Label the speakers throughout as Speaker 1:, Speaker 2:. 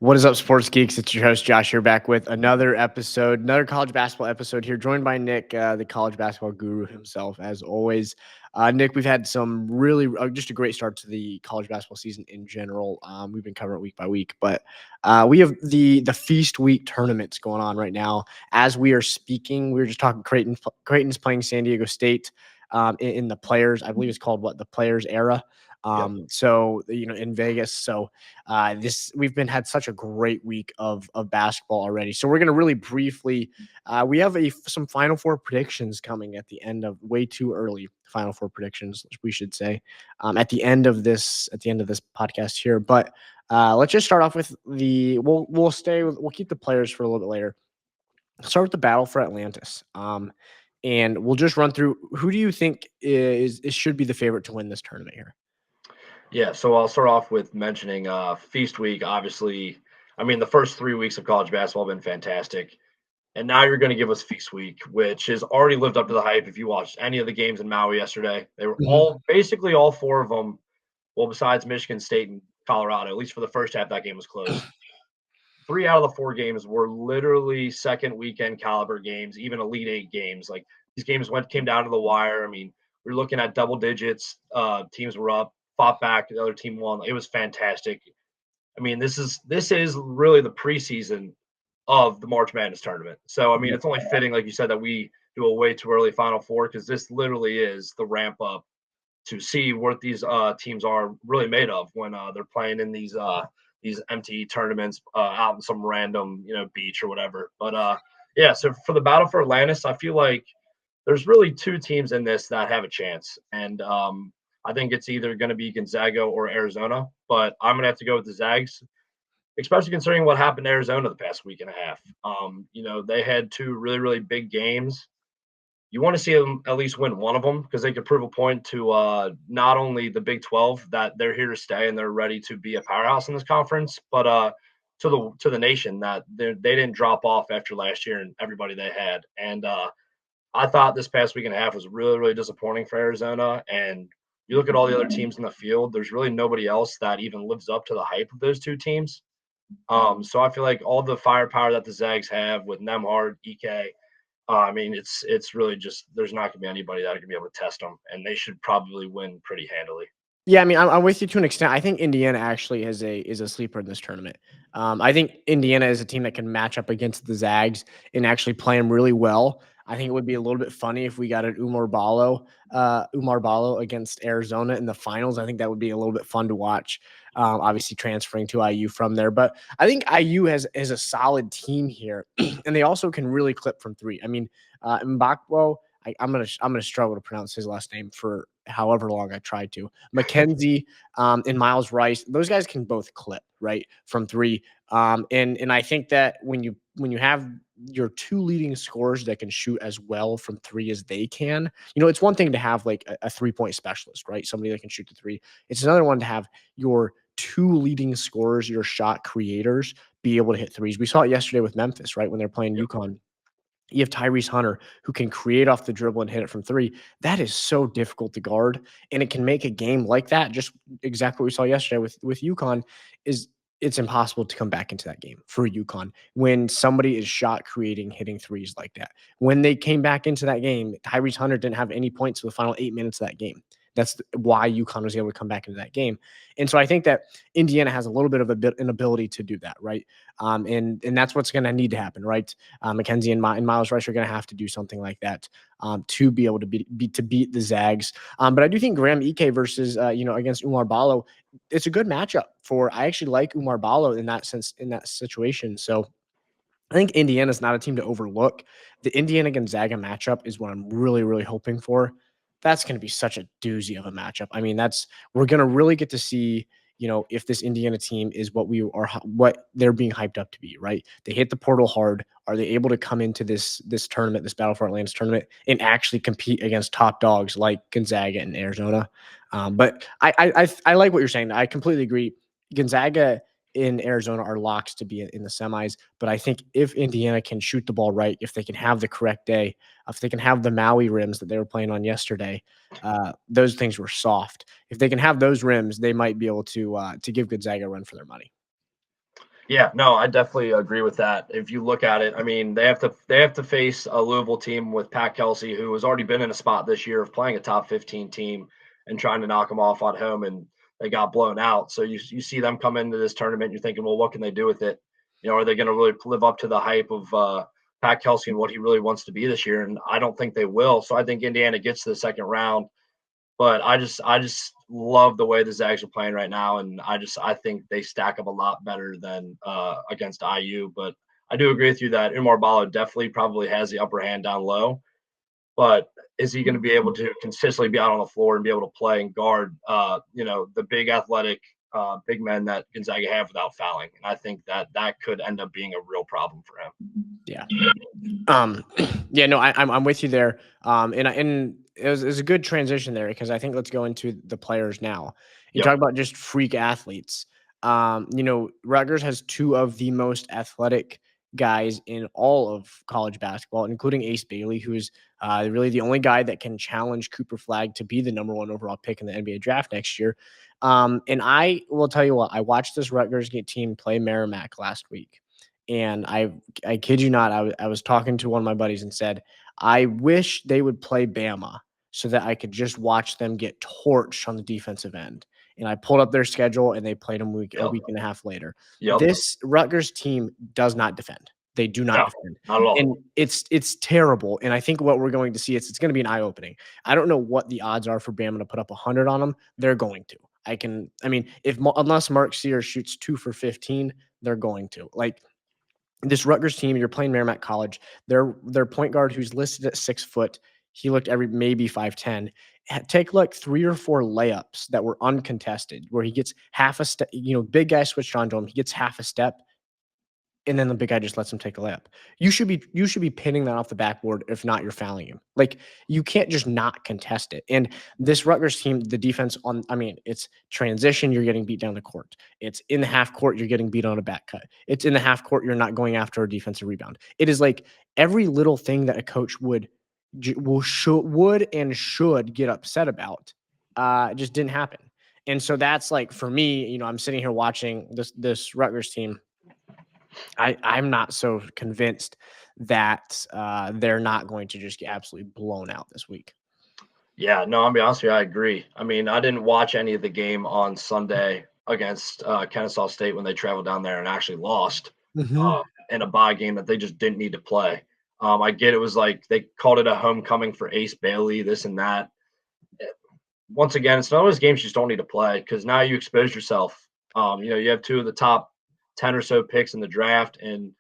Speaker 1: What is up, sports geeks? It's your host Josh here, back with another episode, another college basketball episode here, joined by Nick, the college basketball guru himself, as always. Nick, we've had some really just a great start to the college basketball season in general. We've been covering it week by week, but we have the Feast Week tournaments going on right now as we are speaking. We were just talking Creighton's playing San Diego State in the players. I believe it's called the players era.
Speaker 2: Yep.
Speaker 1: So in Vegas. So this we've had such a great week of basketball already. So we're going to really briefly. We have some Final Four predictions coming at the end of way too early Final Four predictions, we should say, at the end of this podcast here. But let's just start off with we'll keep the players for a little bit later. Start with the battle for Atlantis. And we'll just run through who do you think should be the favorite to win this tournament here?
Speaker 2: Yeah, so I'll start off with mentioning Feast Week. Obviously, I mean, the first 3 weeks of college basketball have been fantastic. And now you're going to give us Feast Week, which has already lived up to the hype. If you watched any of the games in Maui yesterday, they were basically all four of them. Well, besides Michigan State and Colorado, at least for the first half, that game was close. 3 out of the 4 games were literally second weekend caliber games, even Elite Eight games. Like these games came down to the wire. I mean, we're looking at double digits. Teams were up, fought back, the other team won. It was fantastic. I mean, this is really the preseason of the March Madness tournament. So I mean, it's only fitting, like you said, that we do a way too early Final Four, because this literally is the ramp up to see what these teams are really made of when they're playing in these MTE tournaments out in some random beach or whatever. But yeah, so for the battle for Atlantis, I feel like there's really two teams in this that have a chance, and I think it's either going to be Gonzaga or Arizona, but I'm going to have to go with the Zags, especially considering what happened to Arizona the past week and a half. They had two really, really big games. You want to see them at least win one of them, because they could prove a point to not only the Big 12 that they're here to stay and they're ready to be a powerhouse in this conference, but to the nation that they didn't drop off after last year and everybody they had. And I thought this past week and a half was really, really disappointing for Arizona. And you look at all the other teams in the field, there's really nobody else that even lives up to the hype of those two teams. So I feel like all the firepower that the Zags have with Nemhard, Ek, I mean, it's really just there's not going to be anybody that can be able to test them, and they should probably win pretty handily.
Speaker 1: Yeah, I mean, I'm with you to an extent. I think Indiana actually is a sleeper in this tournament. I think Indiana is a team that can match up against the Zags and actually play them really well. I think it would be a little bit funny if we got an Umar Ballo against Arizona in the finals. I think that would be a little bit fun to watch. Obviously, transferring to IU from there, but I think IU has a solid team here, and they also can really clip from three. I mean, Mbakwo. I'm gonna struggle to pronounce his last name for however long I tried to. Mackenzie and Miles Rice, those guys can both clip right from three. And I think that when you have your two leading scorers that can shoot as well from three as they can, it's one thing to have like a 3-point specialist, right? Somebody that can shoot the three. It's another one to have your two leading scorers, your shot creators, be able to hit threes. We saw it yesterday with Memphis, right? When they're playing UConn. You have Tyrese Hunter, who can create off the dribble and hit it from three. That is so difficult to guard, and it can make a game like that. Just exactly what we saw yesterday with UConn is it's impossible to come back into that game for UConn when somebody is shot creating, hitting threes like that. When they came back into that game, Tyrese Hunter didn't have any points for the final 8 minutes of that game. That's why UConn was able to come back into that game. And so I think that Indiana has a little bit of an ability to do that, right? And that's what's going to need to happen, right? Mackenzie and Miles Rice are going to have to do something like that to be able to beat the Zags. But I do think Graham Ike versus against Umar Ballo, it's a good matchup for. I actually like Umar Ballo in that sense, in that situation. So I think Indiana's not a team to overlook. The Indiana Gonzaga matchup is what I'm really, really hoping for. That's going to be such a doozy of a matchup. I mean, we're going to really get to see, if this Indiana team is what they're being hyped up to be, right? They hit the portal hard. Are they able to come into this tournament, this Battle for Atlantis tournament, and actually compete against top dogs like Gonzaga and Arizona? But I like what you're saying. I completely agree. Gonzaga in Arizona are locks to be in the semis. But I think if Indiana can shoot the ball right, if they can have the correct day, if they can have the Maui rims that they were playing on yesterday, those things were soft. If they can have those rims, they might be able to give Gonzaga a run for their money.
Speaker 2: Yeah, no, I definitely agree with that. If you look at it, I mean, they have to face a Louisville team with Pat Kelsey, who has already been in a spot this year of playing a top 15 team and trying to knock them off at home, and they got blown out. So you see them come into this tournament, you're thinking, well, what can they do with it? Are they going to really live up to the hype of Pat Kelsey and what he really wants to be this year? And I don't think they will. So I think Indiana gets to the second round. But I just love the way the Zags are playing right now, and I think they stack up a lot better than against IU. But I do agree with you that Umar Balo definitely probably has the upper hand down low. But is he going to be able to consistently be out on the floor and be able to play and guard the big athletic big men that Gonzaga have without fouling? And I think that could end up being a real problem for him.
Speaker 1: Yeah. Um, yeah, no, I'm with you there. And it was a good transition there because I think let's go into the players now. You
Speaker 2: Yep.
Speaker 1: talk about just freak athletes. Rutgers has two of the most athletic guys in all of college basketball, including Ace Bailey, who is really the only guy that can challenge Cooper Flagg to be the number one overall pick in the NBA draft next year. And I will tell you what, I watched this Rutgers team play Merrimack last week. And I kid you not, I was talking to one of my buddies and said, I wish they would play Bama so that I could just watch them get torched on the defensive end. And I pulled up their schedule and they played them a
Speaker 2: Yep.
Speaker 1: week and a half later.
Speaker 2: Yep.
Speaker 1: This Rutgers team does not defend. They do not
Speaker 2: No,
Speaker 1: defend.
Speaker 2: not at all.
Speaker 1: And it's terrible. And I think what we're going to see is it's going to be an eye-opening. I don't know what the odds are for Bama to put up 100 on them. They're going to. Unless Mark Sears shoots 2 for 15, they're going to. Like, this Rutgers team, you're playing Merrimack College. Their point guard, who's listed at 6 foot, he looked maybe 5'10". Take like 3 or 4 layups that were uncontested, where he gets half a step. Big guy switched on to him. He gets half a step, and then the big guy just lets him take a layup. You should be pinning that off the backboard. If not, you're fouling him. Like, you can't just not contest it. And this Rutgers team, the defense it's transition, you're getting beat down the court. It's in the half court, you're getting beat on a back cut. It's in the half court, you're not going after a defensive rebound. It is like every little thing that a coach would and should get upset about just didn't happen. And so that's like, for me, I'm sitting here watching this Rutgers team. I'm not so convinced that they're not going to just get absolutely blown out this week.
Speaker 2: Yeah, no, I'll be honest with you, I agree. I mean, I didn't watch any of the game on Sunday against Kennesaw State when they traveled down there and actually lost
Speaker 1: Mhm.
Speaker 2: uh, in a bye game that they just didn't need to play. I get it was like they called it a homecoming for Ace Bailey, this and that. Once again, it's one of those games you just don't need to play because now you expose yourself. You have two of the top 10 or so picks in the draft, and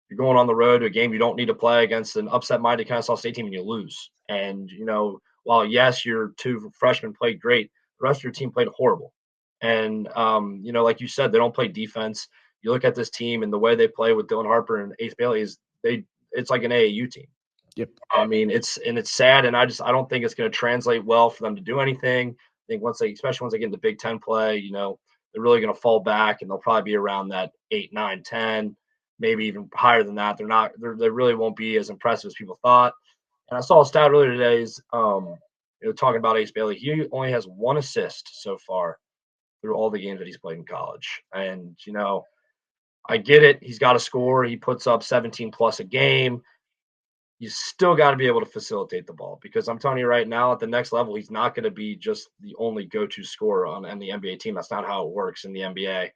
Speaker 2: you're going on the road to a game you don't need to play against an upset-minded Kennesaw State team, and you lose. And while yes, your two freshmen played great, the rest of your team played horrible. And like you said, they don't play defense. You look at this team and the way they play with Dylan Harper and Ace Bailey it's like an AAU team.
Speaker 1: Yep.
Speaker 2: I mean, it's sad, and I don't think it's going to translate well for them to do anything. I think especially once they get into Big Ten play, they're really going to fall back, and they'll probably be around that 8, 9, 10, maybe even higher than that. They really won't be as impressive as people thought. And I saw a stat earlier today is talking about Ace Bailey. He only has 1 assist so far through all the games that he's played in college. And I get it. He's got to score. He puts up 17 plus a game. You still got to be able to facilitate the ball because I'm telling you right now, at the next level, he's not going to be just the only go-to scorer on the NBA team. That's not how it works in the NBA.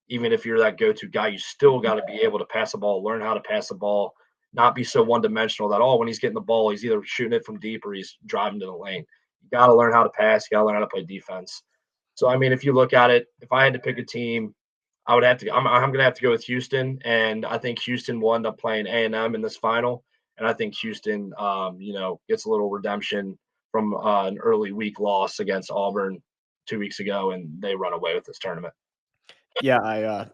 Speaker 2: Even if you're that go-to guy, you still got to be able to pass the ball, learn how to pass the ball, not be so one-dimensional that when he's getting the ball, he's either shooting it from deep or he's driving to the lane. You got to learn how to pass. You got to learn how to play defense. So, I mean, if you look at it, if I had to pick a team, I would have to. I'm going to have to go with Houston, and I think Houston will end up playing A&M in this final, and I think Houston, gets a little redemption from an early week loss against Auburn 2 weeks ago, and they run away with this tournament.
Speaker 1: Yeah,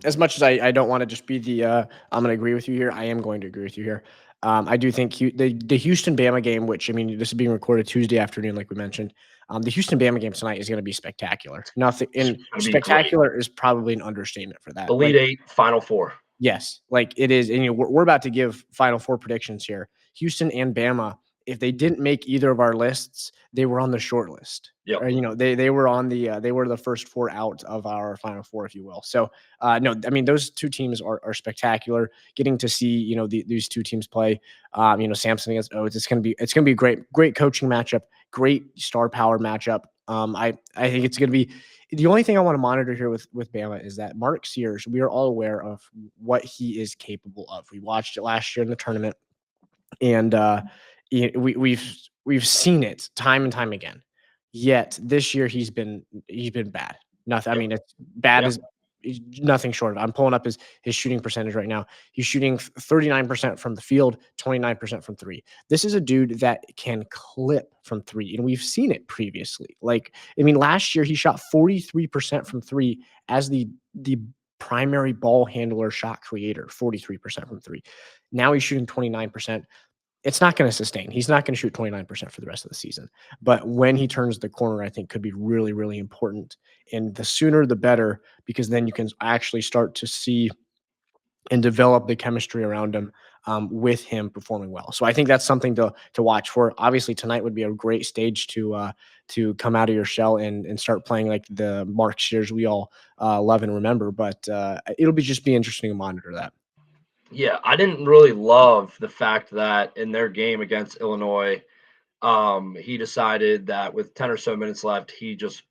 Speaker 1: as much as I don't want to just be I'm going to agree with you here, I am going to agree with you here. I do think the Houston Bama game, which this is being recorded Tuesday afternoon, like we mentioned. The Houston Bama game tonight is going to be spectacular. Nothing,
Speaker 2: It's
Speaker 1: and
Speaker 2: going to be great.
Speaker 1: spectacular is probably an understatement for that.
Speaker 2: Elite Eight, Final Four.
Speaker 1: Yes, like it is, and we're about to give Final Four predictions here. Houston and Bama if they didn't make either of our lists, they were on the short list.
Speaker 2: Yep.
Speaker 1: Or, they were on they were the first four out of our final four, if you will. So, no, I mean, those two teams are spectacular. Getting to see, these two teams play, Samson against Oates, it's gonna be a great coaching matchup, great star power matchup. I think it's gonna be the only thing I want to monitor here with Bama is that Mark Sears. We are all aware of what he is capable of. We watched it last year in the tournament, and we've seen it time and time again. Yet this year he's been bad. Nothing. I
Speaker 2: Yep.
Speaker 1: mean, it's bad
Speaker 2: Yeah.
Speaker 1: as nothing short of. I'm pulling up his shooting percentage right now. He's shooting 39% from the field, 29% from three. This is a dude that can clip from three, and we've seen it previously. Like, I mean, last year he shot 43% from three as the primary ball handler, shot creator, 43% from three. Now he's shooting 29%. It's not going to sustain. He's not going to shoot 29% for the rest of the season. But when he turns the corner, I think could be really, really important. And the sooner the better, because then you can actually start to see and develop the chemistry around him, with him performing well. So I think that's something to watch for. Obviously, tonight would be a great stage to come out of your shell and start playing like the Mark Shears we all love and remember. But it'll be interesting to monitor that.
Speaker 2: Yeah, I didn't really love the fact that in their game against Illinois, he decided that with 10 or so minutes left, he just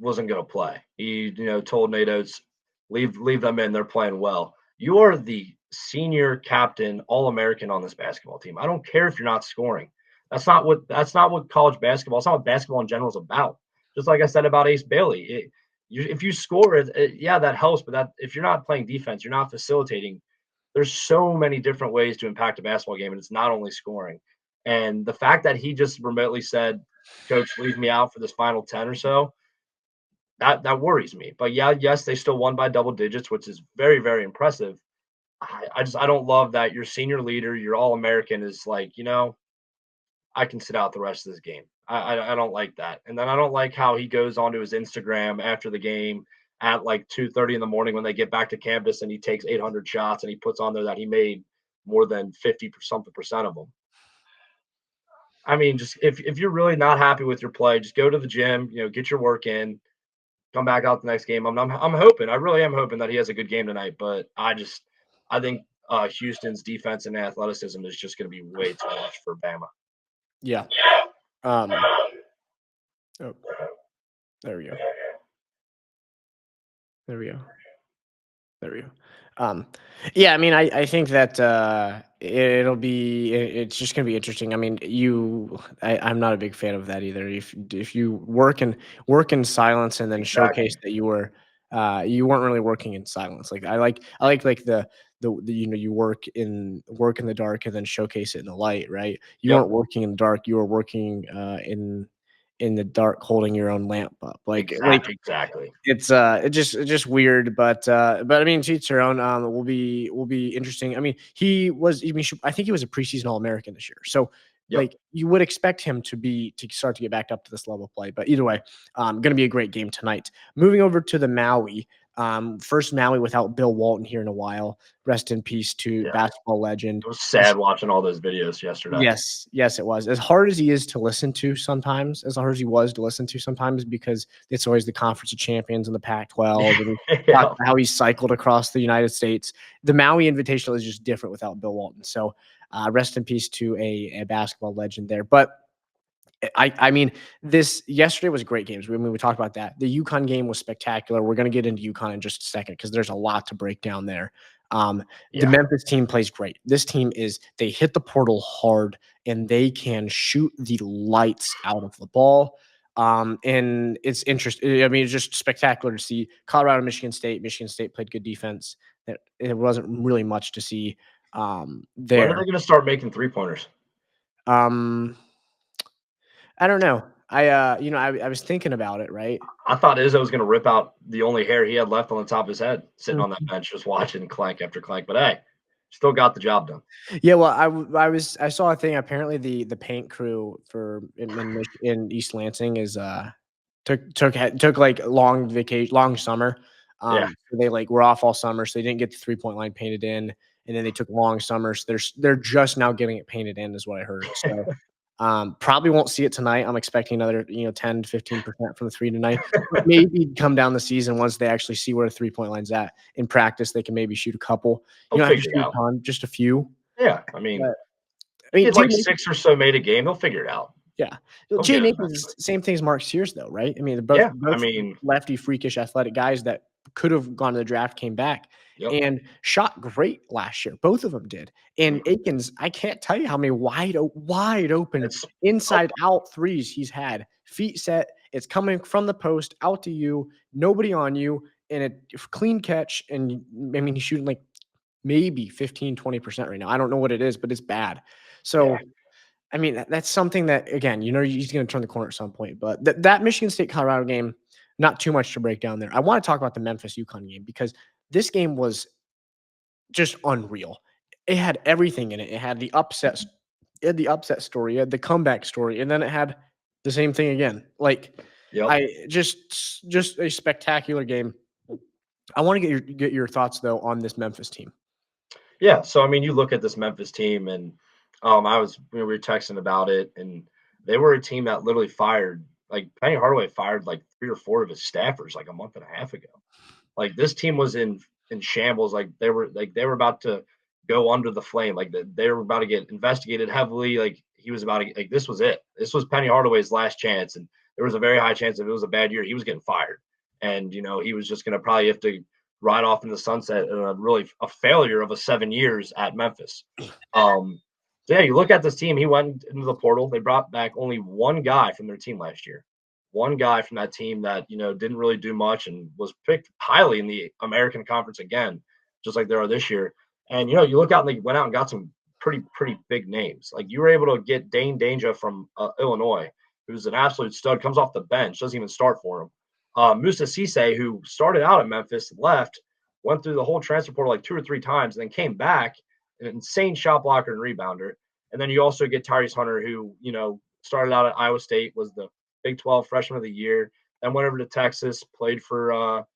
Speaker 2: wasn't going to play. He, told Nate Oates, leave them in. They're playing well. You are the senior captain, All American on this basketball team. I don't care if you're not scoring. That's not what college basketball. It's not what basketball in general is about. Just like I said about Ace Bailey, if you score, yeah, that helps. But that if you're not playing defense, you're not facilitating. There's so many different ways to impact a basketball game, and it's not only scoring. And the fact that he just remotely said, "Coach, leave me out for this final 10 or so," that worries me. But yeah, yes, they still won by double digits, which is very, very impressive. I don't love that your senior leader, your All American, is like, I can sit out the rest of this game. I don't like that. And then I don't like how he goes onto his Instagram after the game at like 2:30 in the morning when they get back to campus, and he takes 800 shots, and he puts on there that he made more than 50 something percent of them. I mean, just if you're really not happy with your play, just go to the gym, get your work in, come back out the next game. I'm hoping, I really am hoping that he has a good game tonight. But I think Houston's defense and athleticism is just going to be way too much for Bama.
Speaker 1: Yeah. Um, oh, there we go. There we go. There we go. Um, yeah, I mean, I think that it's just gonna be interesting. I mean, I'm not a big fan of that either. If you work in silence and then
Speaker 2: Exactly.
Speaker 1: showcase that you weren't really working in silence. Like I like the you work in the dark and then showcase it in the light, right? You
Speaker 2: Yep.
Speaker 1: weren't working in the dark. You were working in the dark, holding your own lamp up.
Speaker 2: Exactly.
Speaker 1: It's just weird, but I mean, to each their own. Will be interesting. I mean, I think he was a preseason All American this year, so
Speaker 2: Yep.
Speaker 1: you would expect him to start to get back up to this level of play. But either way, going to be a great game tonight. Moving over to the Maui. First Maui without Bill Walton here in a while. Rest in peace to
Speaker 2: Yeah.
Speaker 1: basketball legend.
Speaker 2: It was sad watching all those videos yesterday.
Speaker 1: Yes, yes, it was. As hard as he is to listen to sometimes, as hard as he was to listen to sometimes, because it's always the Conference of Champions and the Pac-12, and talk
Speaker 2: Yeah.
Speaker 1: about how he cycled across the United States. The Maui Invitational is just different without Bill Walton. So, rest in peace to a basketball legend there. But I mean, this yesterday was great games. We talked about that. The UConn game was spectacular. We're going to get into UConn in just a second because there's a lot to break down there. The
Speaker 2: Yeah.
Speaker 1: Memphis team plays great. This team they hit the portal hard and they can shoot the lights out of the ball. And it's interesting. I mean, it's just spectacular to see. Colorado, Michigan State played good defense. It wasn't really much to see
Speaker 2: When are
Speaker 1: there.
Speaker 2: they going to start making 3-pointers?
Speaker 1: Um, I don't know. I was thinking about it, right?
Speaker 2: I thought Izzo was going to rip out the only hair he had left on the top of his head, sitting on that
Speaker 1: Mhm.
Speaker 2: bench, just watching clank after clank. But hey, still got the job done.
Speaker 1: Yeah, well, I saw a thing. Apparently, the paint crew for in East Lansing is took like long summer.
Speaker 2: Yeah.
Speaker 1: So they were off all summer, so they didn't get the 3-point line painted in, and then they took long summers. They're just now getting it painted in, is what I heard. So probably won't see it tonight. I'm expecting another 10 to 15% from the three tonight, but maybe come down the season once they actually see where the 3-point line's at in practice. They can maybe shoot a couple.
Speaker 2: They'll
Speaker 1: You don't have to
Speaker 2: figure it
Speaker 1: shoot a
Speaker 2: out.
Speaker 1: ton, just a few.
Speaker 2: Yeah. I mean,
Speaker 1: But I mean,
Speaker 2: get
Speaker 1: Jay
Speaker 2: like
Speaker 1: Nate,
Speaker 2: 6 or so made a game, they'll figure it out.
Speaker 1: yeah, well,
Speaker 2: They'll
Speaker 1: Jay
Speaker 2: get it
Speaker 1: Nate is
Speaker 2: eventually.
Speaker 1: the same thing as Mark Sears, though, right? I mean, they're both
Speaker 2: Yeah. I
Speaker 1: both
Speaker 2: mean,
Speaker 1: lefty, freakish, athletic guys that could have gone to the draft, came back,
Speaker 2: yep.
Speaker 1: and shot great last year. Both of them did. And
Speaker 2: Mhm.
Speaker 1: Akins, I can't tell you how many wide open
Speaker 2: It's oh,
Speaker 1: inside out threes he's had. Feet set, it's coming from the post out to you, nobody on you, and a clean catch. And I mean, he's shooting maybe 15-20% right now. I don't know what it is, but it's bad.
Speaker 2: yeah.
Speaker 1: So I mean, that's something that, again, he's going to turn the corner at some point. But that Michigan State Colorado game, not too much to break down there. I want to talk about the Memphis UConn game because this game was just unreal. It had everything in it. It had the upsets, it had the upset story, it had the comeback story, and then it had the same thing again.
Speaker 2: Yep.
Speaker 1: I just a spectacular game. I want to get your thoughts though on this Memphis team.
Speaker 2: Yeah, so I mean, you look at this Memphis team, and we were texting about it, and they were a team that literally fired like Penny Hardaway fired like 3 or 4 of his staffers like a month and a half ago. Like this team was in shambles. They were about to go under the flame. They were about to get investigated heavily. Like he was about to this was it. This was Penny Hardaway's last chance, and there was a very high chance if it was a bad year, he was getting fired, and he was just going to probably have to ride off in the sunset and a failure of a 7 years at Memphis. Um, so yeah, you look at this team. He went into the portal. They brought back only one guy from their team last year, one guy from that team that didn't really do much and was picked highly in the American Conference again, just like they are this year. And you look out and they went out and got some pretty big names. Like you were able to get Dane Danger from Illinois, who's an absolute stud, comes off the bench, doesn't even start for him. Musa Cisse, who started out at Memphis, left, went through the whole transfer portal like 2 or 3 times, and then came back, an insane shot blocker and rebounder. And then you also get Tyrese Hunter, who started out at Iowa State, was the Big 12 Freshman of the Year. Then went over to Texas, played for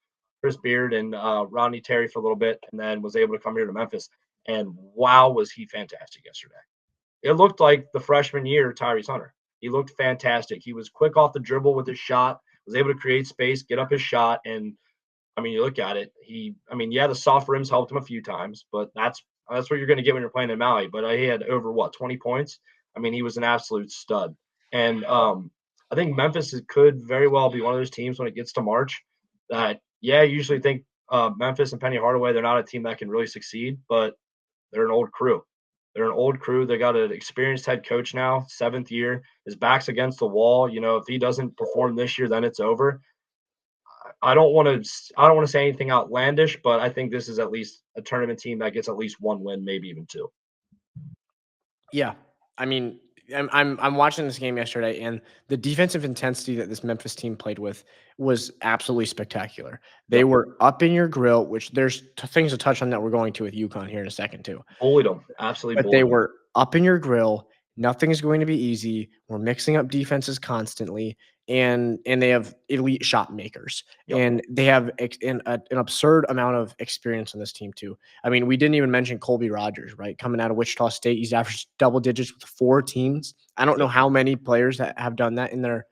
Speaker 2: Chris Beard and Rodney Terry for a little bit, and then was able to come here to Memphis. And wow, was he fantastic yesterday. It looked like the freshman year Tyrese Hunter. He looked fantastic. He was quick off the dribble with his shot, was able to create space, get up his shot, and I mean, you look at it. Yeah, the soft rims helped him a few times, but that's what you're going to get when you're playing in Maui. But he had over 20 points. I mean, he was an absolute stud. And I think Memphis could very well be one of those teams when it gets to March that, yeah, you usually think Memphis and Penny Hardaway, they're not a team that can really succeed, but they're an old crew. They're an old crew. They got an experienced head coach now, 7th year. His back's against the wall. If he doesn't perform this year, then it's over. I don't want to say anything outlandish, but I think this is at least a tournament team that gets at least one win, maybe even two.
Speaker 1: Yeah. I mean, I'm watching this game yesterday, and the defensive intensity that this Memphis team played with was absolutely spectacular. They
Speaker 2: Yep,
Speaker 1: were up in your grill, which there's things to touch on that we're going to with UConn here in a second too.
Speaker 2: bullied them, absolutely
Speaker 1: But they
Speaker 2: bullied them.
Speaker 1: were up in your grill. Nothing's going to be easy. We're mixing up defenses constantly, and they have elite shot makers,
Speaker 2: Yep,
Speaker 1: and they have an absurd amount of experience on this team too. I mean, we didn't even mention Colby Rogers, right? Coming out of Wichita State, he's averaged double digits with 4 teams. I don't know
Speaker 2: yep,
Speaker 1: how many players that have done that in their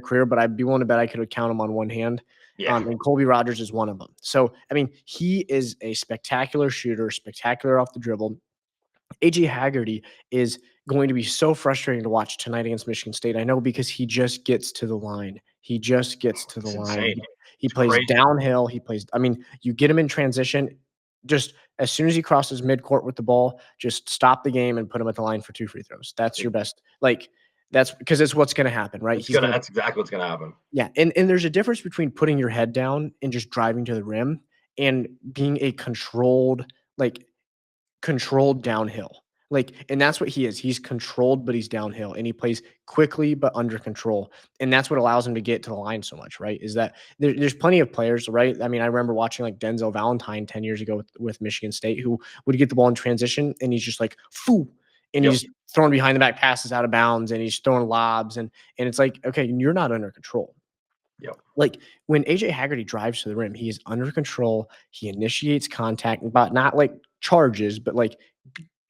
Speaker 1: career, but I'd be willing to bet I could count them on one hand.
Speaker 2: yeah.
Speaker 1: And Colby Rogers is one of them. So, I mean, he is a spectacular shooter, spectacular off the dribble. AJ Haggerty is going to be so frustrating to watch tonight against Michigan State. I know because he just gets to the line. He just gets to the
Speaker 2: It's
Speaker 1: line.
Speaker 2: insane.
Speaker 1: He
Speaker 2: It's
Speaker 1: plays
Speaker 2: crazy.
Speaker 1: downhill. I mean, you get him in transition. Just as soon as he crosses midcourt with the ball, just stop the game and put him at the line for 2 free throws. That's your
Speaker 2: It,
Speaker 1: best. That's because it's what's going to happen, right? He's going to,
Speaker 2: that's exactly what's gonna happen.
Speaker 1: yeah. And there's a difference between putting your head down and just driving to the rim and being a like, controlled downhill. And that's what he is. He's controlled, but he's downhill, and he plays quickly but under control. And that's what allows him to get to the line so much, right? Is that there's plenty of players, right? I mean, I remember watching like Denzel Valentine 10 years ago with Michigan State, who would get the ball in transition and he's just like, foo, and
Speaker 2: Yep.
Speaker 1: he's throwing behind the back passes out of bounds and he's throwing lobs. And it's like, okay, you're not under control.
Speaker 2: Yep.
Speaker 1: Like, when AJ Haggerty drives to the rim, he is under control, he initiates contact, but not, like, charges, but, like,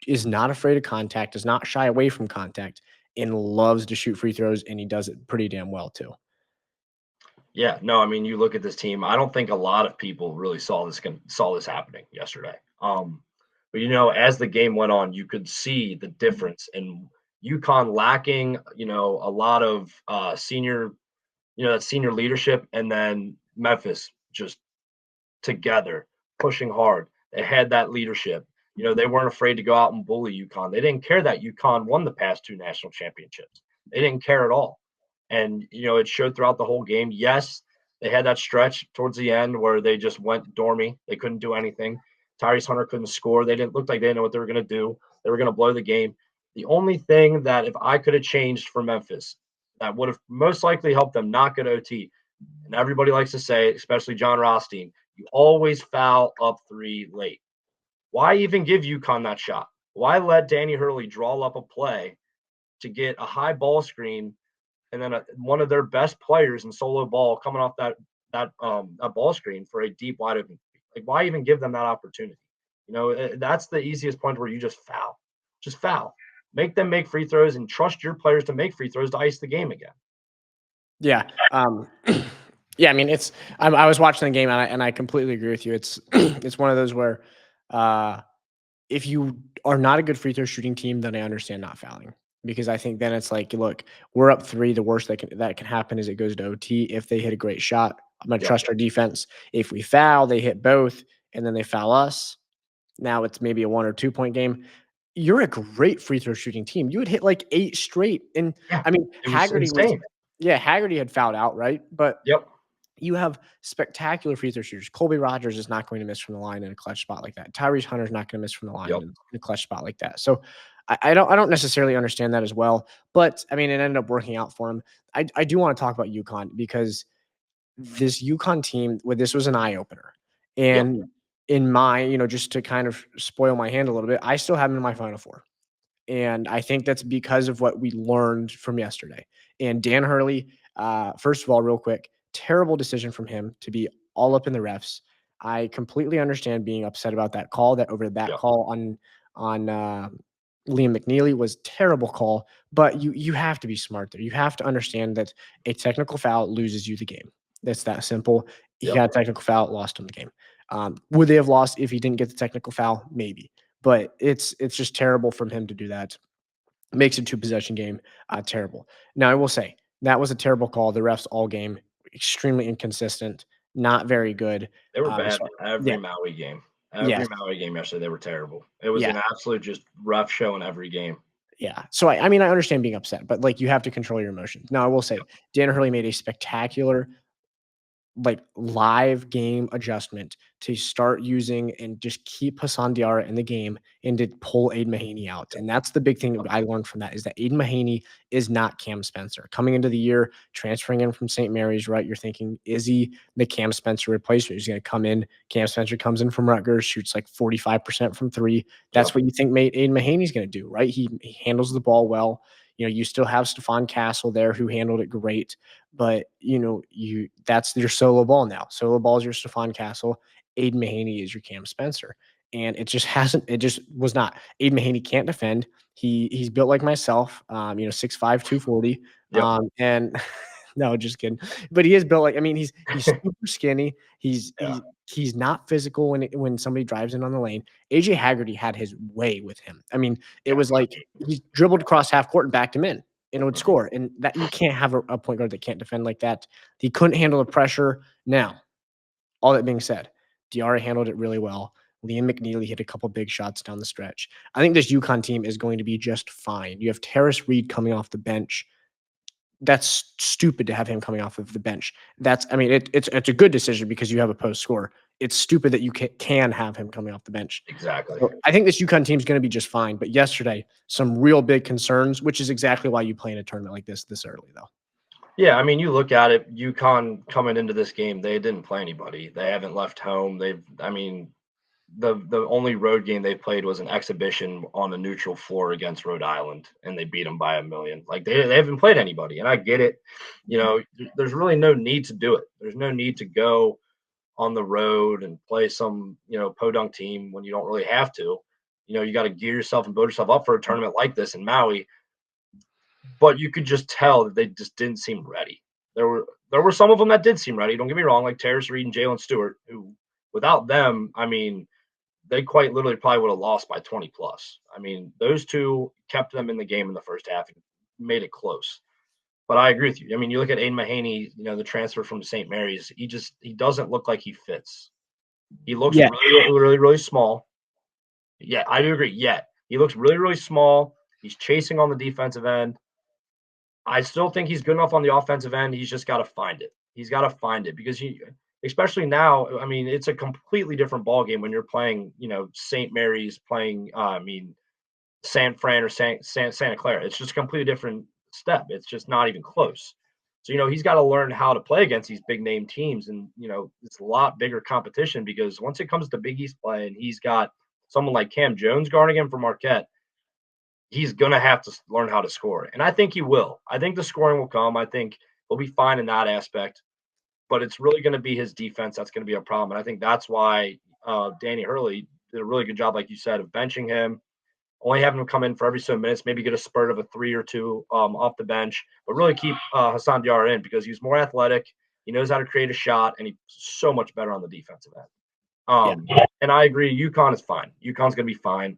Speaker 1: is not afraid of contact, does not shy away from contact, and loves to shoot free throws, and he does it pretty damn well too.
Speaker 2: Yeah, no, I mean, you look at this team. I don't think a lot of people really saw this happening yesterday. But as the game went on, you could see the difference in UConn lacking, a lot of senior, that senior leadership, and then Memphis just together, pushing hard. They had that leadership. They weren't afraid to go out and bully UConn. They didn't care that UConn won the past two national championships. They didn't care at all. And, it showed throughout the whole game. Yes, they had that stretch towards the end where they just went dormy. They couldn't do anything. Tyrese Hunter couldn't score. They didn't look like they didn't know what they were going to do. They were going to blow the game. The only thing that if I could have changed for Memphis that would have most likely helped them not get OT, and everybody likes to say, especially John Rothstein, you always foul up three late. Why even give UConn that shot? Why let Danny Hurley draw up a play to get a high ball screen and then one of their best players in solo ball coming off that ball screen for a deep wide open? Like, why even give them that opportunity? That's the easiest point where you just foul, make them make free throws, and trust your players to make free throws to ice the game again.
Speaker 1: Yeah, yeah, I mean, I was watching the game, and I completely agree with you. It's it's one of those where, uh, if you are not a good free throw shooting team, then I understand not fouling, because I think then it's like, look, we're up 3, the worst that can happen is it goes to OT. If they hit a great shot, I'm gonna
Speaker 2: Yep.
Speaker 1: trust our defense. If we foul, they hit both, and then they foul us. Now it's maybe a 1 or 2 point game. You're a great free throw shooting team. You would hit like 8 straight, and
Speaker 2: Yeah.
Speaker 1: I mean,
Speaker 2: It was
Speaker 1: Haggerty was
Speaker 2: insane.
Speaker 1: yeah, Haggerty had fouled out, right? But
Speaker 2: Yep.
Speaker 1: you have spectacular free throw shooters. Colby Rogers is not going to miss from the line in a clutch spot like that. Tyrese Hunter is not going to miss from the line
Speaker 2: Yep.
Speaker 1: in a clutch spot like that. So I don't necessarily understand that as well. But I mean, it ended up working out for him. I do want to talk about UConn because this UConn team, well, this was an eye opener.
Speaker 2: Yep.
Speaker 1: And in my, just to kind of spoil my hand a little bit, I still have them in my Final Four. And I think that's because of what we learned from yesterday. And Dan Hurley, first of all, real quick, terrible decision from him to be all up in the refs. I completely understand being upset about that call. That
Speaker 2: Yep.
Speaker 1: call on Liam McNeely was terrible call. But you have to be smart there. You have to understand that a technical foul loses you the game. That's that simple. He
Speaker 2: Yep.
Speaker 1: got a technical foul, lost him the game. Would they have lost if he didn't get the technical foul? Maybe, but it's just terrible from him to do that. Makes a two-possession game terrible. Now, I will say that was a terrible call. The refs all game extremely inconsistent, not very good.
Speaker 2: They were
Speaker 1: As
Speaker 2: bad
Speaker 1: far
Speaker 2: every
Speaker 1: yeah,
Speaker 2: Maui game. Every
Speaker 1: yes,
Speaker 2: Maui game yesterday, they were terrible. It was
Speaker 1: yeah,
Speaker 2: an absolute just rough show in every game.
Speaker 1: yeah. So I mean, I understand being upset, but like you have to control your emotions. Now, I will say
Speaker 2: Yep.
Speaker 1: Dan Hurley made a spectacular like live game adjustment to start using and just keep Hassan Diarra in the game and to pull Aiden Mahaney out.
Speaker 2: Yep.
Speaker 1: And that's the big thing that
Speaker 2: Yep.
Speaker 1: I learned from that is that Aiden Mahaney is not Cam Spencer. Coming into the year, transferring in from St. Mary's, right? You're thinking, is he the Cam Spencer replacement? He's going to come in. Cam Spencer comes in from Rutgers, shoots like 45% from three. That's
Speaker 2: Yep.
Speaker 1: what you think Aiden Mahaney's going to do, right? He handles the ball well. You still have Stephon Castle there who handled it great. But that's your solo ball now. Solo ball is your Stephon Castle. Aiden Mahaney is your Cam Spencer. And it just was not. Aiden Mahaney can't defend. He's built like myself, 6'5", 240.
Speaker 2: Yep.
Speaker 1: And no, just kidding. But he is built like, I mean, he's super skinny. He's
Speaker 2: Yeah.
Speaker 1: he's he's not physical when somebody drives in on the lane. AJ Haggerty had his way with him. I mean, it
Speaker 2: Yeah.
Speaker 1: was like he dribbled across half court and backed him in and would score. And that you can't have a point guard that can't defend like that. He couldn't handle the pressure. Now, all that being said, Diarra handled it really well. Liam McNeely hit a couple big shots down the stretch. I think this UConn team is going to be just fine. You have Terrace Reed coming off the bench. That's stupid to have him coming off of the bench. I mean, it's a good decision because you have a post score. It's stupid that you can have him coming off the bench.
Speaker 2: Exactly.
Speaker 1: So I think this UConn team is going to be just fine. But yesterday, some real big concerns, which is exactly why you play in a tournament like this early, though.
Speaker 2: Yeah, I mean, you look at it, UConn coming into this game, they didn't play anybody. They haven't left home. I mean, the only road game they played was an exhibition on a neutral floor against Rhode Island, and they beat them by a million. Like they haven't played anybody, and I get it. There's really no need to do it. There's no need to go on the road and play some podunk team when you don't really have to. You got to gear yourself and build yourself up for a tournament like this in Maui. But you could just tell that they just didn't seem ready. There were some of them that did seem ready. Don't get me wrong, like Terrace Reed and Jalen Stewart, who without them, I mean, they quite literally probably would have lost by 20 plus. I mean, those two kept them in the game in the first half and made it close. But I agree with you. I mean, you look at Aiden Mahaney, the transfer from St. Mary's, he doesn't look like he fits. He looks
Speaker 1: Yeah.
Speaker 2: really, really, really small. Yeah, I do agree. Yeah, he looks really, really small. He's chasing on the defensive end. I still think he's good enough on the offensive end. He's just got to find it. He's got to find it because especially now, I mean, it's a completely different ball game when you're playing, St. Mary's playing, San Fran or Santa Clara. It's just a completely different step. It's just not even close. So, he's got to learn how to play against these big name teams. And, it's a lot bigger competition because once it comes to Big East play and he's got someone like Cam Jones guarding him for Marquette, he's going to have to learn how to score. And I think he will. I think the scoring will come. I think he'll be fine in that aspect. But it's really going to be his defense that's going to be a problem. And I think that's why Danny Hurley did a really good job, like you said, of benching him, only having him come in for every so minutes, maybe get a spurt of a 3 or 2 off the bench, but really keep Hassan Diarra in because he's more athletic. He knows how to create a shot, and he's so much better on the defensive end. And I agree, UConn is fine. UConn's going to be fine.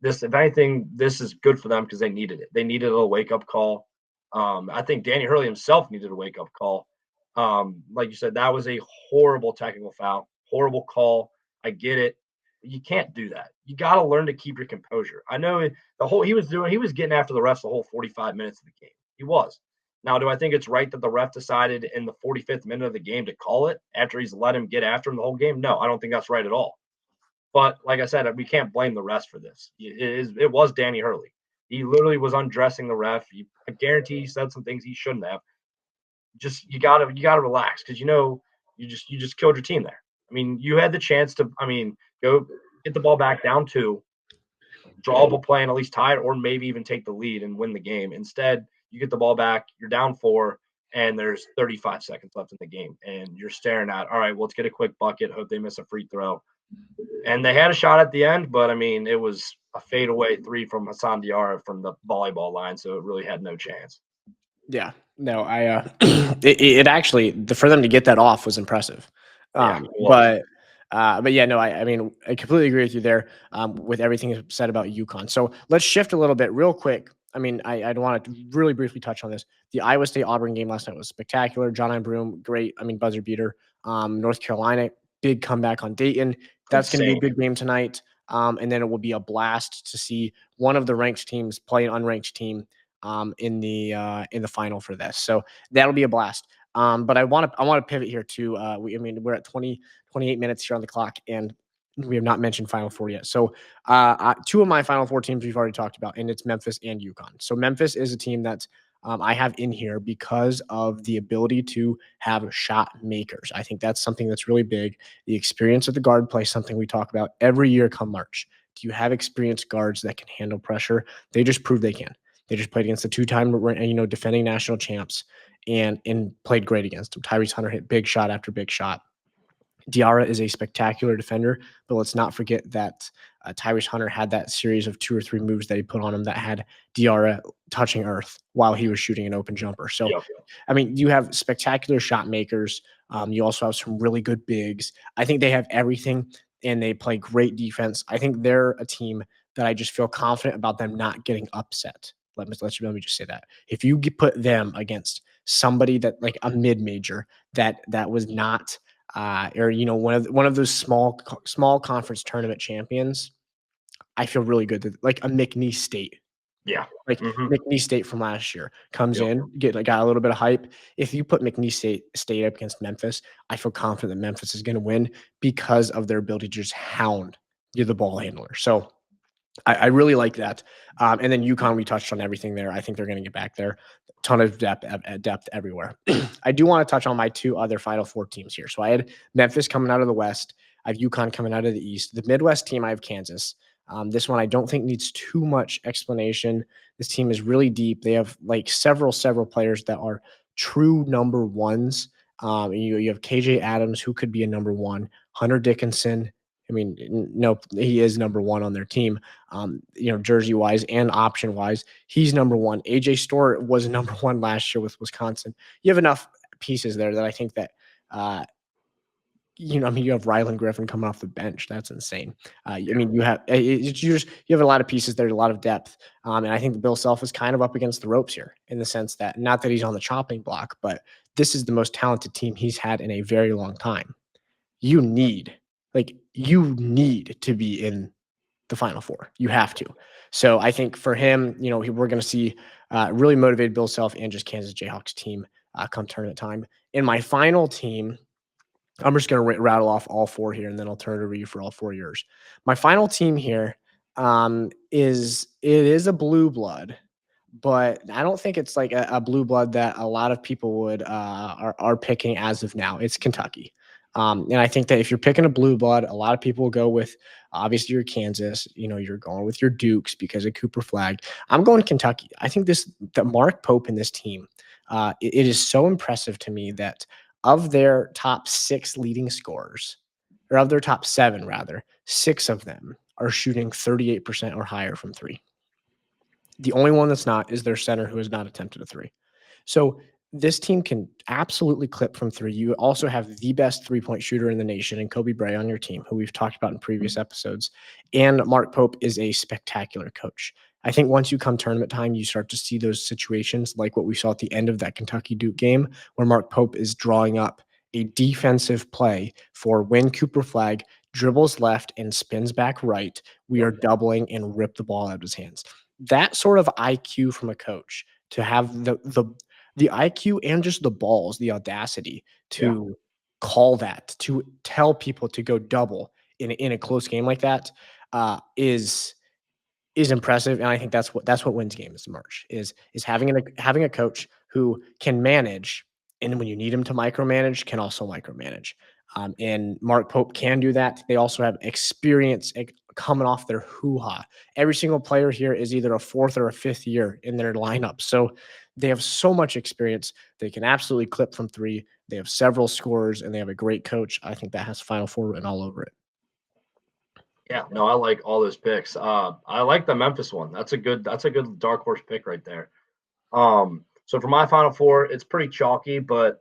Speaker 2: If anything, this is good for them because they needed it. They needed a little wake-up call. I think Danny Hurley himself needed a wake-up call. Like you said, that was a horrible technical foul, horrible call. I get it. You can't do that. You got to learn to keep your composure. I know he was getting after the refs the whole 45 minutes of the game. He was. Now, do I think it's right that the ref decided in the 45th minute of the game to call it after he's let him get after him the whole game? No, I don't think that's right at all. But like I said, we can't blame the refs for this. It was Danny Hurley. He literally was undressing the ref. I guarantee he said some things he shouldn't have. Just you gotta relax because you just killed your team there. I mean, you had the chance to go get the ball back down 2, draw up a play and at least tie it, or maybe even take the lead and win the game. Instead, you get the ball back, you're down 4, and there's 35 seconds left in the game, and you're staring at, all right, well, let's get a quick bucket, hope they miss a free throw. And they had a shot at the end, but I mean, it was a fadeaway 3 from Hassan Diarra from the volleyball line, so it really had no chance.
Speaker 1: Yeah, no, it actually for them to get that off was impressive. But yeah, no, I mean, I completely agree with you there with everything said about UConn. So let's shift a little bit real quick. I mean, I'd want to really briefly touch on this. The Iowa State Auburn game last night was spectacular. John I. Broome, great. I mean, buzzer beater. North Carolina, big comeback on Dayton. That's going to be a good game tonight. And then it will be a blast to see one of the ranked teams play an unranked team in the final for this. So that'll be a blast. But I want to pivot here to we're at 28 minutes here on the clock, and we have not mentioned Final Four yet. So 2 of my Final Four teams we've already talked about, and it's Memphis and UConn. So Memphis is a team that I have in here because of the ability to have shot makers. I think that's something that's really big. The experience of the guard play, something we talk about every year come March. Do you have experienced guards that can handle pressure? They just proved they can. They just played against the 2-time, defending national champs and played great against them. Tyrese Hunter hit big shot after big shot. Diarra is a spectacular defender, but let's not forget that Tyrese Hunter had that series of 2 or 3 moves that he put on him that had Diarra touching earth while he was shooting an open jumper. So, I mean, you have spectacular shot makers. You also have some really good bigs. I think they have everything, and they play great defense. I think they're a team that I just feel confident about them not getting upset. Let me just say that. If you put them against somebody that like a mid-major that was not or one of those small conference tournament champions, I feel really good that like a McNeese State.
Speaker 2: Yeah.
Speaker 1: Like McNeese State from last year comes in, got a little bit of hype. If you put McNeese State up against Memphis, I feel confident that Memphis is going to win because of their ability to just hound the ball handler. So I really like that. And then UConn, we touched on everything there. I think they're going to get back there. Ton of depth everywhere. I do want to touch on my 2 other Final Four teams here. So I had Memphis coming out of the West. I have UConn coming out of the East. The Midwest team, I have Kansas. This one I don't think needs too much explanation. This team is really deep. They have like several players that are true number ones. You have KJ Adams, who could be a number one. Hunter Dickinson. I mean, no, he is number one on their team. Jersey wise and option wise, he's number one. AJ Stewart was number one last year with Wisconsin. You have enough pieces there that I think that you have Rylan Griffin coming off the bench. That's insane. You have a lot of pieces there, a lot of depth, and I think Bill Self is kind of up against the ropes here in the sense that not that he's on the chopping block, but this is the most talented team he's had in a very long time. You need to be in the Final Four. You have to. So I think for him, we're going to see really motivated Bill Self and just Kansas Jayhawks team come tournament time. In my final team, I'm just going to rattle off all four here, and then I'll turn it over to you for all 4 years. My final team here is a blue blood, but I don't think it's like a blue blood that a lot of people would are picking as of now. It's Kentucky. And I think that if you're picking a blue blood, a lot of people will go with obviously your Kansas. You're going with your Dukes because of Cooper Flag. I'm going Kentucky. I think the Mark Pope in this team, it is so impressive to me that of their top 6 leading scorers, or of their top 7 rather, 6 of them are shooting 38% or higher from three. The only one that's not is their center, who has not attempted a three. So this team can absolutely clip from three. You also have the best three-point shooter in the nation in Kobe Bray on your team, who we've talked about in previous episodes. And Mark Pope is a spectacular coach. I think once you come tournament time, you start to see those situations like what we saw at the end of that Kentucky Duke game, where Mark Pope is drawing up a defensive play for when Cooper Flag dribbles left and spins back right, we are doubling and rip the ball out of his hands. That sort of IQ from a coach, to have the IQ and just the balls, the audacity to call that, to tell people to go double in a close game like that, is impressive, and I think that's what wins games in March is having a coach who can manage, and when you need him to micromanage, can also micromanage. And Mark Pope can do that. They also have experience coming off their hoo-ha. Every single player here is either a 4th or a 5th year in their lineup, so they have so much experience. They can absolutely clip from three. They have several scorers, and they have a great coach. I think that has Final Four written all over it.
Speaker 2: Yeah, no, I like all those picks. I like the Memphis one. That's a good dark horse pick right there. So for my Final Four, it's pretty chalky, but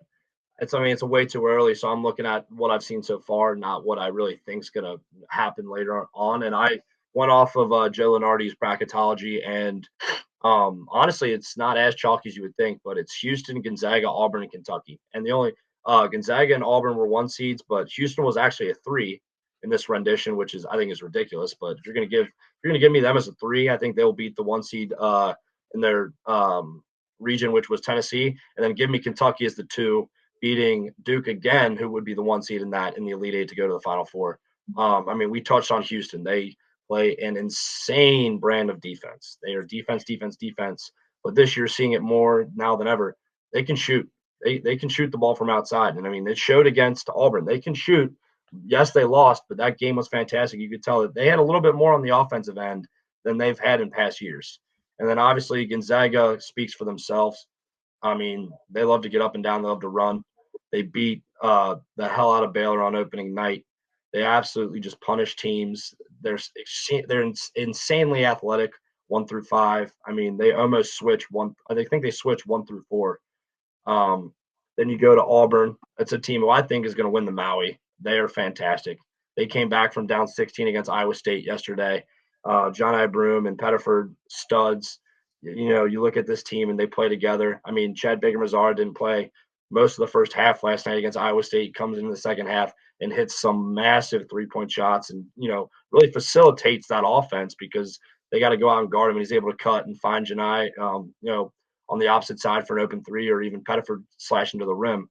Speaker 2: it's a way too early. So I'm looking at what I've seen so far, not what I really think is gonna happen later on. And I went off of Joe Lenardi's bracketology, and honestly, it's not as chalky as you would think, but it's Houston, Gonzaga, Auburn, and Kentucky. And the only Gonzaga and Auburn were 1 seeds, but Houston was actually a 3 in this rendition, which I think is ridiculous. But if you're gonna give me them as a 3, I think they'll beat the 1 seed in their region, which was Tennessee, and then give me Kentucky as the 2, beating Duke again, who would be the 1 seed in the Elite Eight to go to the Final Four. We touched on Houston. They play an insane brand of defense. They are defense, defense, defense. But this year, seeing it more now than ever, they can shoot. They can shoot the ball from outside. And it showed against Auburn. They can shoot. Yes, they lost, but that game was fantastic. You could tell that they had a little bit more on the offensive end than they've had in past years. And then obviously Gonzaga speaks for themselves. They love to get up and down. They love to run. They beat the hell out of Baylor on opening night. They absolutely just punish teams. They're insanely athletic, 1 through 5. They almost switch one. I think they switch 1 through 4. Then you go to Auburn. That's a team who I think is going to win the Maui. They are fantastic. They came back from down 16 against Iowa State yesterday. John I. Broom and Pettiford, studs. You look at this team and they play together. Chad Baker-Mazara didn't play most of the first half last night against Iowa State, comes into the second half and hits some massive 3-point shots and, really facilitates that offense because they got to go out and guard him. And he's able to cut and find Janai, on the opposite side for an open 3, or even Pettiford slashing to the rim.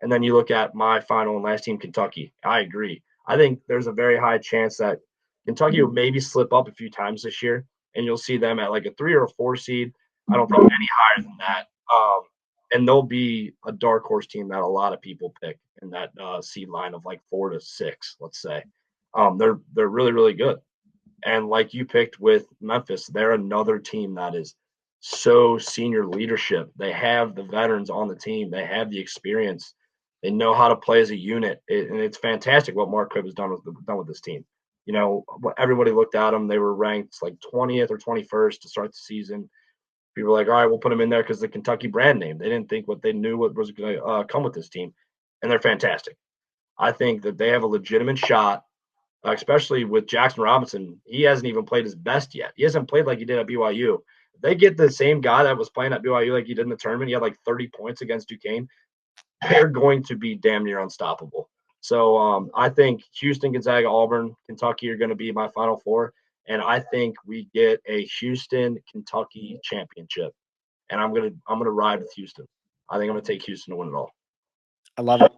Speaker 2: And then you look at my final and last team, Kentucky. I agree. I think there's a very high chance that Kentucky will maybe slip up a few times this year, and you'll see them at like a 3 or a 4 seed. I don't think any higher than that. and they'll be a dark horse team that a lot of people pick in that seed line of like 4 to 6, let's say. They're really really good, and like you picked with Memphis, they're another team that is so senior leadership. They have the veterans on the team. They have the experience. They know how to play as a unit, and it's fantastic what Mark Cribb has done with this team. You know, everybody looked at them. They were ranked like 20th or 21st to start the season. People were like, all right, we'll put them in there because the Kentucky brand name. They didn't think what they knew what was going to come with this team, and they're fantastic. I think that they have a legitimate shot, especially with Jackson Robinson. He hasn't even played his best yet. He hasn't played like he did at BYU. If they get the same guy that was playing at BYU like he did in the tournament, he had like 30 points against Duquesne, they're going to be damn near unstoppable. So I think Houston, Gonzaga, Auburn, Kentucky are going to be my Final Four, and I think we get a Houston Kentucky championship. And I'm gonna ride with Houston. I think I'm gonna take Houston to win it all.
Speaker 1: I love it.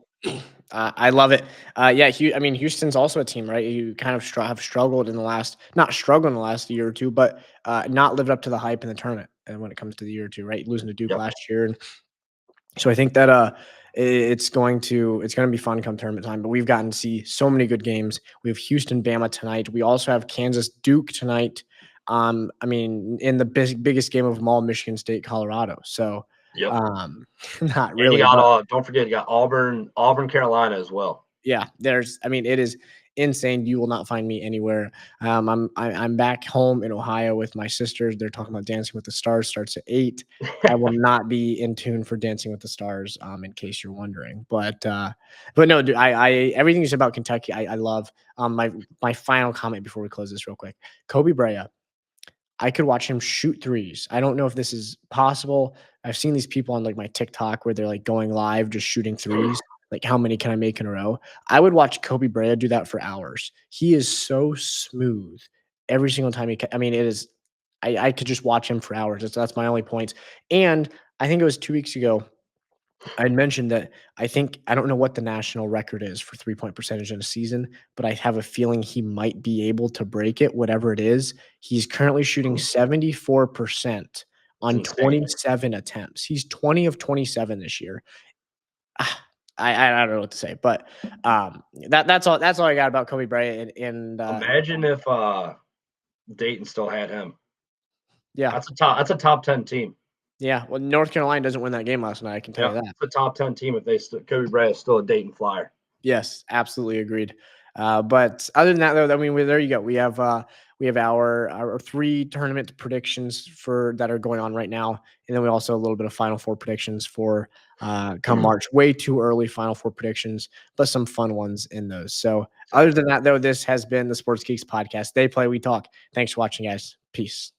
Speaker 1: I love it. Yeah, I mean, Houston's also a team, right? You kind of have struggled in the last, not struggled in the last year or two, but not lived up to the hype in the tournament. And when it comes to the year or two, right? Losing to Duke
Speaker 2: Yep.
Speaker 1: last year, and so I think that it's going to be fun come tournament time. But we've gotten to see so many good games. We have Houston, Bama tonight. We also have Kansas, Duke tonight. I mean, in the biggest game of them all, Michigan State, Colorado. So,
Speaker 2: Yep.
Speaker 1: not
Speaker 2: And you
Speaker 1: really,
Speaker 2: got
Speaker 1: but
Speaker 2: don't forget you got Auburn, Carolina as well.
Speaker 1: yeah, I mean, it is insane. You will not find me anywhere. I'm back home in Ohio with my sisters. They're talking about Dancing with the Stars starts at 8. I will not be in tune for Dancing with the Stars, in case you're wondering. But no, dude, I everything is about Kentucky. I love. My final comment before we close this real quick. Kobe Bryant. I could watch him shoot threes. I don't know if this is possible. I've seen these people on like my TikTok where they're like going live just shooting threes. Like, how many can I make in a row? I would watch Kobe Bryant do that for hours. He is so smooth every single time I mean, it is. I could just watch him for hours. That's my only point. And I think it was 2 weeks ago. I'd mentioned that I don't know what the national record is for 3-point percentage in a season, but I have a feeling he might be able to break it, whatever it is. He's currently shooting 74%
Speaker 2: It's
Speaker 1: on
Speaker 2: insane.
Speaker 1: 27 attempts. He's 20 of 27 this year. Ah, I don't know what to say, but that's all I got about Kobe Bryant and
Speaker 2: Imagine if Dayton still had him.
Speaker 1: yeah.
Speaker 2: That's a top 10 team.
Speaker 1: Yeah, well, North Carolina doesn't win that game last night, I can tell you
Speaker 2: Yeah,
Speaker 1: that.
Speaker 2: it's a top 10 team if Kobe Bryant is still a Dayton Flyer.
Speaker 1: Yes, absolutely agreed. But other than that, though, I mean, there you go. We have our 3 tournament predictions for that are going on right now, and then we also a little bit of Final Four predictions for come March. Way too early Final Four predictions, but some fun ones in those. So, other
Speaker 2: Exactly.
Speaker 1: than that, though, this has been the Sports Geeks podcast. They play, we talk. Thanks for watching, guys. Peace.